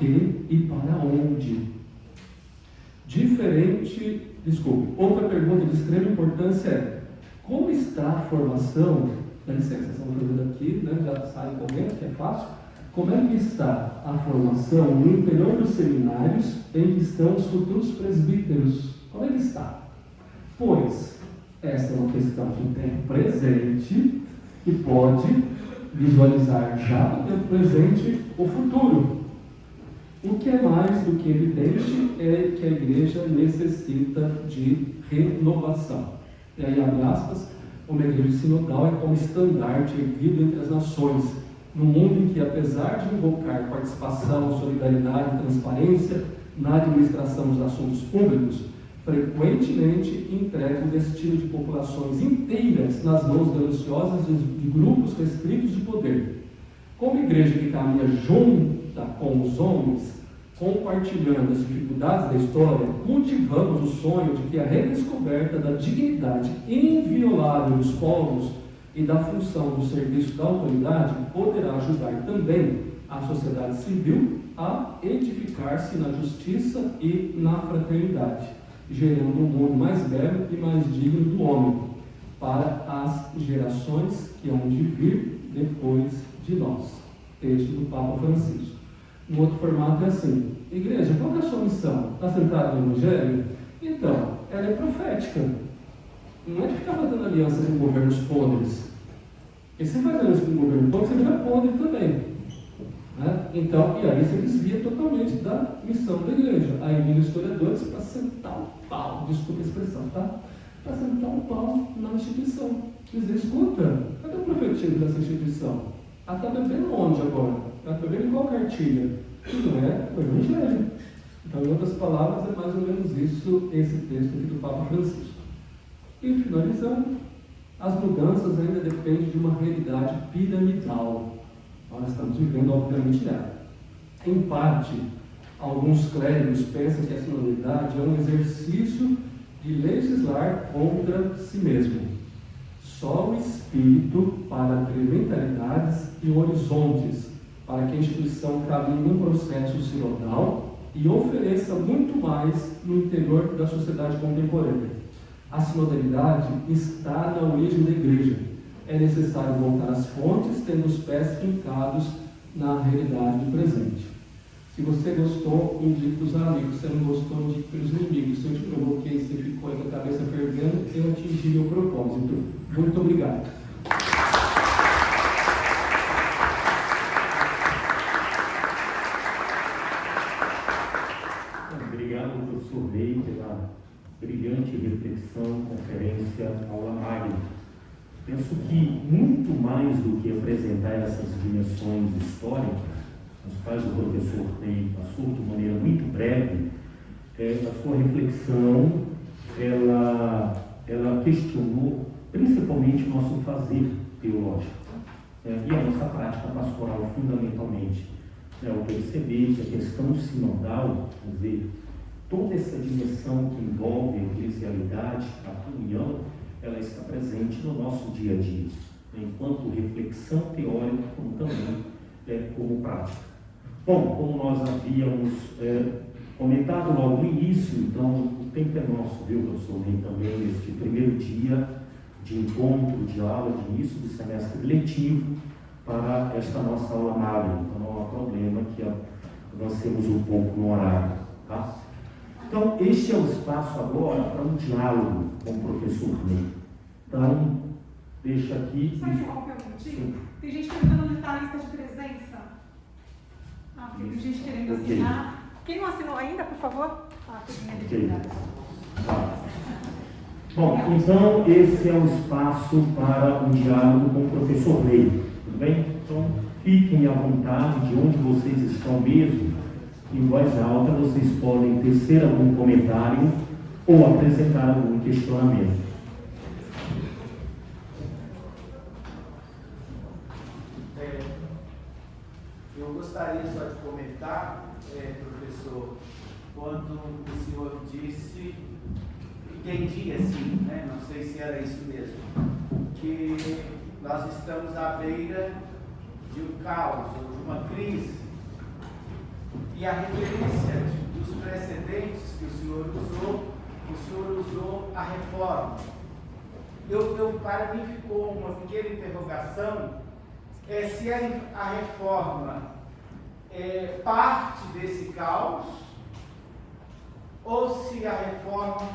que e para onde. Outra pergunta de extrema importância é: como está a formação? Dá licença, estamos fazendo aqui, né? Já sai correndo, que é fácil. Como é que está a formação no interior dos seminários em que estão os futuros presbíteros? Como é que está? Pois, essa é uma questão do tempo presente que pode visualizar já no tempo presente o futuro. O que é mais do que evidente é que a igreja necessita de renovação. E aí, abre aspas, uma igreja sinodal é como estandarte erguido entre as nações, num mundo em que, apesar de invocar participação, solidariedade e transparência na administração dos assuntos públicos, frequentemente entrega o destino de populações inteiras nas mãos gananciosas de grupos restritos de poder. Como igreja que caminha junta com os homens, compartilhando as dificuldades da história, cultivamos o sonho de que a redescoberta da dignidade inviolável dos povos e da função do serviço da autoridade poderá ajudar também a sociedade civil a edificar-se na justiça e na fraternidade, gerando um mundo mais belo e mais digno do homem, para as gerações que hão de vir depois de nós. Texto do Papa Francisco. Um outro formato é assim: igreja, qual é a sua missão? Está centrada no Evangelho? Então, ela é profética. Não é de ficar fazendo aliança com governos podres. E se faz aliança com o governo podre, você vira podre também. Né? Então, e aí você desvia totalmente da missão da igreja. Aí vem os historiadores para sentar o pau, desculpa a expressão, tá? Para sentar o pau na instituição. Dizer, escuta, cadê o profetismo dessa instituição? Ela está bebendo onde agora? Ela está bebendo em qual cartilha? Que não é o Evangelho. Então, em outras palavras, é mais ou menos isso, esse texto aqui do Papa Francisco. E finalizando, as mudanças ainda dependem de uma realidade piramidal. Nós estamos vivendo, obviamente, nela. Em parte, alguns clérigos pensam que a sinodalidade é um exercício de legislar contra si mesmo. Só o Espírito para complementaridades e horizontes, para que a instituição caminhe num processo sinodal e ofereça muito mais no interior da sociedade contemporânea. A sinodalidade está na origem da igreja. É necessário voltar às fontes, tendo os pés fincados na realidade do presente. Se você gostou, indique para os amigos. Se não gostou, indique para os inimigos. Se eu te provoquei e você ficou aí com a cabeça fervendo, eu atingi meu propósito. Muito obrigado. Obrigado, professor Ney, pela brilhante reflexão, conferência, aula magna. Penso que muito mais do que apresentar essas dimensões históricas, as quais o professor Ney passou de maneira muito breve, a sua reflexão, ela questionou principalmente o nosso fazer teológico e a nossa prática pastoral, fundamentalmente. Ao perceber que a questão sinodal, quer dizer, toda essa dimensão que envolve a eclesialidade, a comunhão, ela está presente no nosso dia a dia, enquanto reflexão teórica, como também como prática. Bom, como nós havíamos comentado logo no início, então o tempo é nosso, viu, professor Ney, também neste primeiro dia de encontro, de aula, de início do semestre letivo, para esta nossa aula magna. Então não há problema que avancemos um pouco no horário. Tá? Então, este é o espaço agora para um diálogo com o professor Ney. Então, deixa aqui. Só interromper um minutinho? Tem gente perguntando onde está a lista de presença. Tem gente querendo assinar. Quem não assinou ainda, por favor? Okay. Bom, então esse é o espaço para um diálogo com o professor Ney. Tudo bem? Então, fiquem à vontade de onde vocês estão mesmo. Em voz alta, vocês podem tecer algum comentário ou apresentar algum questionamento. Eu gostaria só de comentar, professor, quando o senhor disse, entendi assim, né? Não sei se era isso mesmo, que nós estamos à beira de um caos, ou de uma crise. E a referência dos precedentes que o senhor usou a reforma. Para mim ficou uma pequena interrogação, se a reforma é parte desse caos, ou se a reforma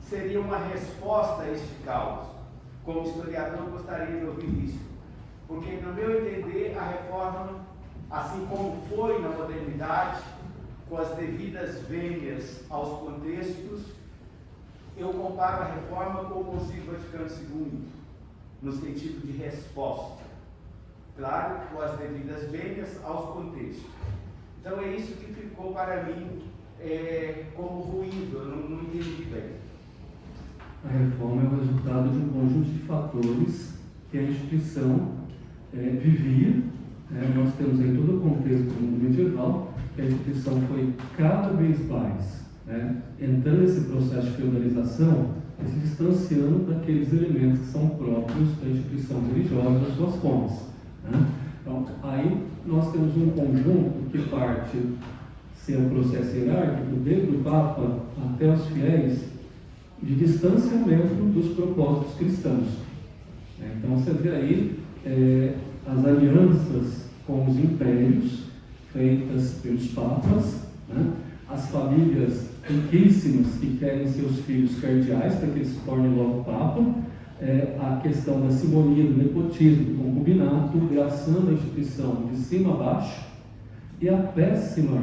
seria uma resposta a este caos. Como historiador, gostaria de ouvir isso. Porque, no meu entender, a reforma, assim como foi na modernidade, com as devidas vênias aos contextos, eu comparo a reforma com o Concílio Vaticano II, no sentido de resposta. Claro, com as devidas vênias aos contextos. Então é isso que ficou para mim como ruído, eu não entendi bem. A reforma é o resultado de um conjunto de fatores que a instituição vivia. Nós temos aí todo o contexto do mundo medieval, que a instituição foi cada vez mais entrando nesse processo de feudalização e se distanciando daqueles elementos que são próprios da instituição religiosa, das suas fontes. Então, aí nós temos um conjunto que parte ser um processo hierárquico, desde o Papa até os fiéis, de distanciamento dos propósitos cristãos. Então você vê aí as alianças com os impérios feitas pelos papas, as famílias riquíssimas que querem seus filhos cardeais para que eles se tornem logo papa, a questão da simonia, do nepotismo, do concubinato, graçando a instituição de cima a baixo, e a péssima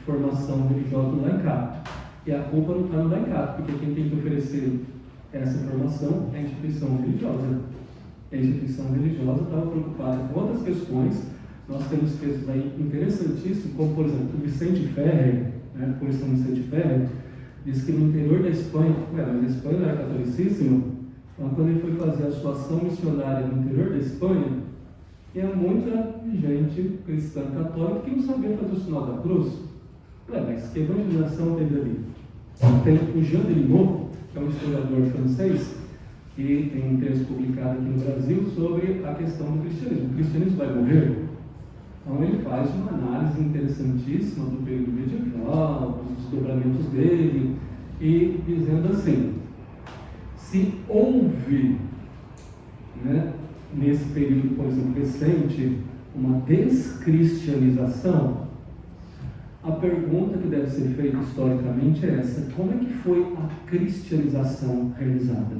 formação religiosa do laicato. E a culpa não está no laicato, porque quem tem que oferecer essa formação é a instituição religiosa. A instituição religiosa estava preocupada com outras questões. Nós temos textos aí interessantíssimos, como por exemplo o Vicente Ferrer, por São Vicente Ferrer, diz que no interior da Espanha, mas a Espanha não era catolicíssima, mas quando ele foi fazer a sua ação missionária no interior da Espanha, tinha muita gente cristã católica que não sabia fazer o sinal da cruz. Mas que evangelização teve ali? Tem o Jean Delinot, que é um historiador francês, que tem um texto publicado aqui no Brasil sobre a questão do cristianismo. O cristianismo vai morrer? Então ele faz uma análise interessantíssima do período medieval, dos desdobramentos dele, e dizendo assim, se houve, nesse período, por exemplo, recente, uma descristianização, a pergunta que deve ser feita historicamente é essa: como é que foi a cristianização realizada?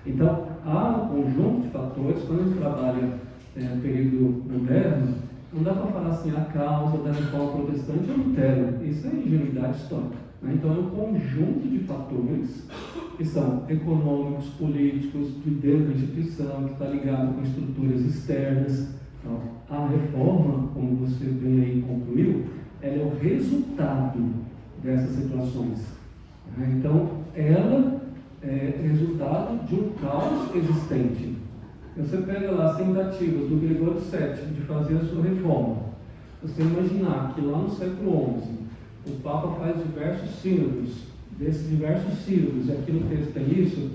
Então, há um conjunto de fatores. Quando a gente trabalha no período moderno, não dá para falar assim, a causa da reforma protestante é Lutero. Isso é ingenuidade histórica. Então, é um conjunto de fatores que são econômicos, políticos, de dentro da instituição, que está ligado com estruturas externas. Então, a reforma, como você bem aí concluiu, ela é o resultado dessas situações. Então, ela é resultado de um caos existente. Você pega lá as tentativas do Gregório VII de fazer a sua reforma. Você imaginar que lá no século XI, o Papa faz diversos sínodos. Desses diversos sínodos, e aqui no texto tem isso,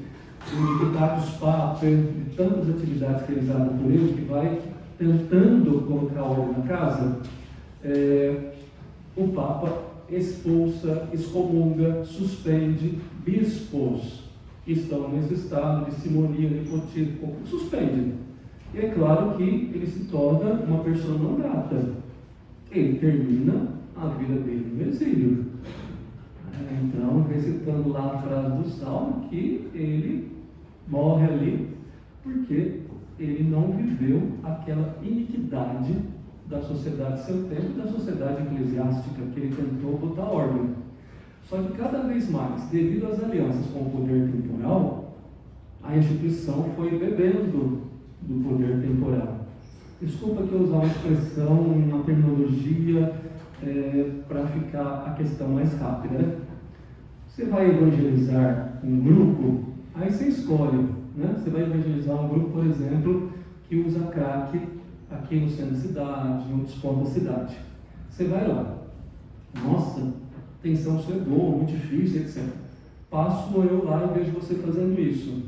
o Iniquitatis Papae, de tantas atividades realizadas por ele, que vai tentando colocar ordem na casa, o Papa expulsa, excomunga, suspende bispos que estão nesse estado de simonia, nepotismo, suspende. E é claro que ele se torna uma pessoa não grata. Ele termina a vida dele no exílio. Então, recitando lá a frase do Salmo, que ele morre ali porque ele não viveu aquela iniquidade da sociedade seu tempo, da sociedade eclesiástica, que ele tentou botar ordem. Só que cada vez mais, devido às alianças com o poder temporal, a instituição foi bebendo do poder temporal. Desculpa que eu usar uma expressão, uma terminologia para ficar a questão mais rápida. Você vai evangelizar um grupo, aí você escolhe, Você vai evangelizar um grupo, por exemplo, que usa crack aqui no centro da cidade, em outros pontos da cidade. Você vai lá, nossa, a tensão sua é boa, muito difícil, etc. Passo eu lá e vejo você fazendo isso.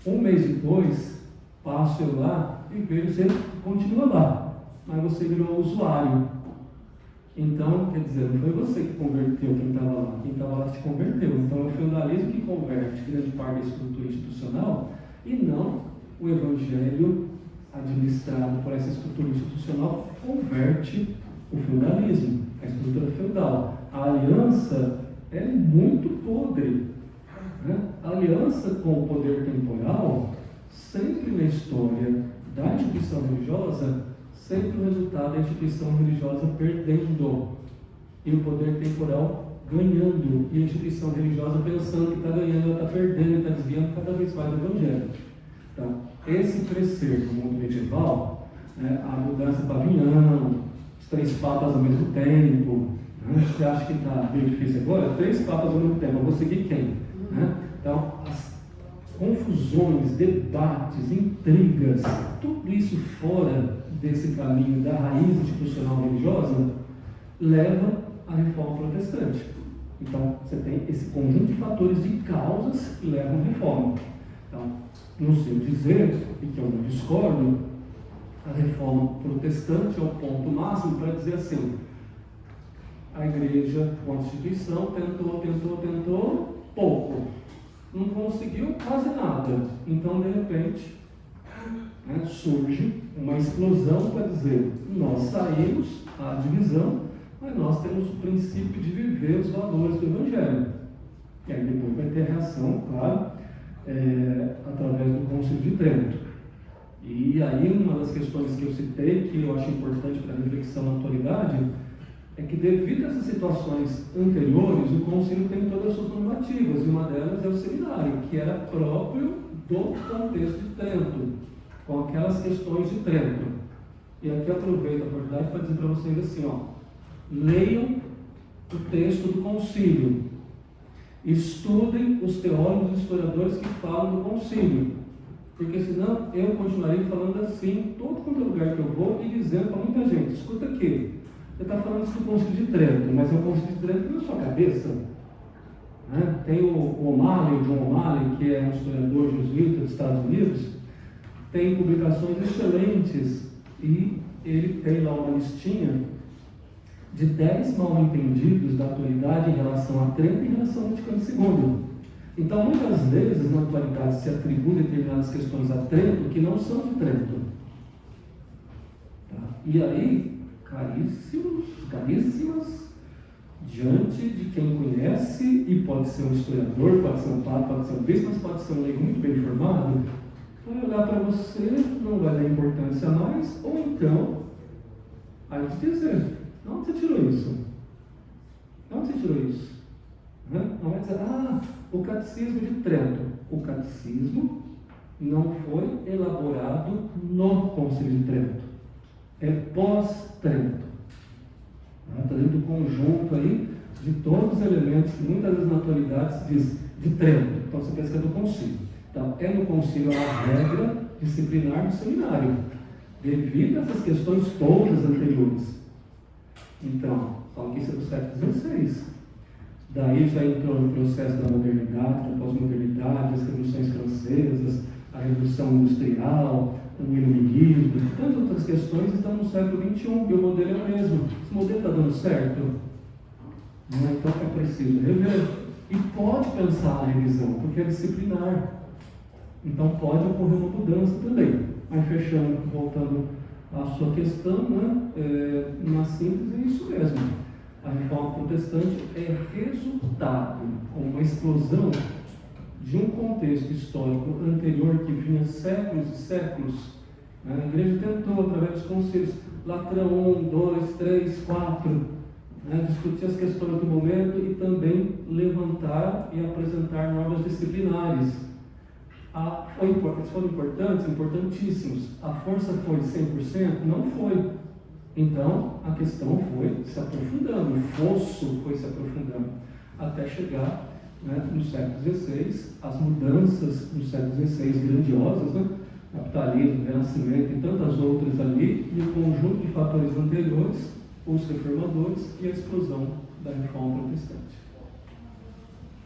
Um mês depois, passo eu lá e vejo você continua lá, mas você virou usuário. Então, quer dizer, não foi você que converteu quem estava lá, quem estava lá te converteu. Então, é o feudalismo que converte grande parte da estrutura institucional e não o evangelho administrado por essa estrutura institucional que converte o feudalismo, a estrutura feudal. A aliança é muito podre. Né? A aliança com o poder temporal, sempre na história da instituição religiosa, sempre o resultado é a instituição religiosa perdendo e o poder temporal ganhando, e a instituição religiosa pensando que está ganhando, ela está perdendo, está desviando cada vez mais do evangelho. Tá? Esse crescer no mundo medieval, né, a mudança pavilhão, os 3 papas ao mesmo tempo, né, você acha que está bem difícil agora? 3 papas ao mesmo tempo, eu vou seguir quem? Né? Então, as confusões, debates, intrigas, tudo isso fora desse caminho da raiz institucional religiosa, leva à reforma protestante. Então, você tem esse conjunto de fatores, de causas que levam à reforma. Então, no seu dizer, e que eu não discordo, a reforma protestante é o ponto máximo para dizer assim: a igreja, como instituição, tentou, pouco. Não conseguiu quase nada. Então, de repente, né, surge uma explosão para dizer: nós saímos à divisão, mas nós temos o princípio de viver os valores do Evangelho. E aí depois vai ter a reação, claro, através do Concílio de Trento. E aí uma das questões que eu citei, que eu acho importante para a reflexão na atualidade, é que devido a essas situações anteriores, o Concílio tem todas as suas normativas, e uma delas é o seminário, que era próprio do contexto de Trento, com aquelas questões de Trento. E aqui eu aproveito a oportunidade para dizer para vocês assim, ó, leiam o texto do Concílio, estudem os teólogos e historiadores que falam do Concílio, porque senão eu continuarei falando assim, todo quanto é lugar que eu vou, e dizendo para muita gente: escuta aqui, você está falando isso do Concílio de Trento, mas é o Concílio de Trento na sua cabeça. Né? Tem o O'Malley, o John O'Malley, que é um historiador jesuíta dos Estados Unidos, tem publicações excelentes, e ele tem lá uma listinha de 10 mal-entendidos da atualidade em relação a Trento e em relação ao Vaticano II. Então, muitas vezes, na atualidade, se atribui determinadas questões a Trento que não são de Trento. Tá? E aí, caríssimas, diante de quem conhece, e pode ser um historiador, pode ser um padre, pode ser um bispo, mas pode ser um leigo muito bem informado, vai olhar para você, não vai dar importância a mais, ou então, aí te dizer: de onde você tirou isso? De onde você tirou isso? Não vai dizer: o catecismo de Trento. O catecismo não foi elaborado no Concílio de Trento. É pós-Trento. Está dentro do conjunto aí de todos os elementos que muitas vezes na atualidade se diz de Trento. Então você pensa que é do Concílio. Então, é no Concílio a regra disciplinar do seminário, devido a essas questões todas anteriores. Então, só que isso é do século XVI. Daí já entrou no processo da modernidade, da pós-modernidade, as revoluções francesas, a revolução industrial, o iluminismo, tantas outras questões estão no século XXI, e o modelo é o mesmo. Esse modelo está dando certo? Não, então é preciso rever. E pode pensar na revisão, porque é disciplinar. Então pode ocorrer uma mudança também. Mas fechando, voltando à sua questão, né, na síntese é isso mesmo. A reforma protestante é resultado, uma explosão de um contexto histórico anterior que vinha séculos e séculos. A igreja tentou, através dos concílios, Latrão 1, 2, 3, 4, discutir as questões do momento e também levantar e apresentar normas disciplinares. Foram importantes, importantíssimos. A força foi 100%? Não foi. Então, a questão foi se aprofundando, o fosso foi se aprofundando, até chegar, no século XVI, as mudanças no século XVI grandiosas, capitalismo, renascimento e tantas outras ali, e o conjunto de fatores anteriores, os reformadores e a explosão da reforma protestante.